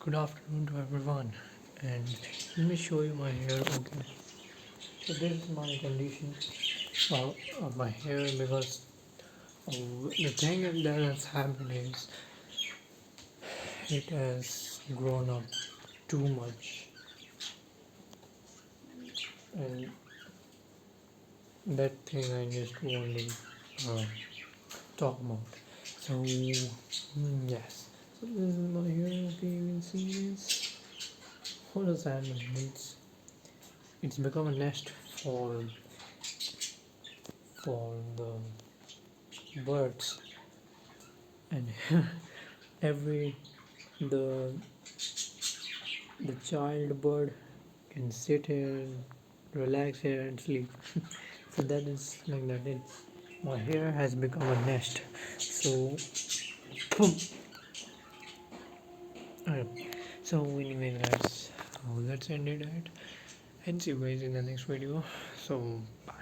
Good afternoon to everyone, and let me show you my hair. Okay, so this is my condition of my hair because the thing that has happened is it has grown up too much, and that thing I just only uh, talk about. So yes, so this is my hair. Okay, you can see this. What does that mean? It's become a nest for the birds, and every the the child bird can sit here and relax here and sleep. So that is like that. It's my hair has become a nest. So boom. Okay. So anyway, guys, let's end it at and see you guys in the next video. So bye.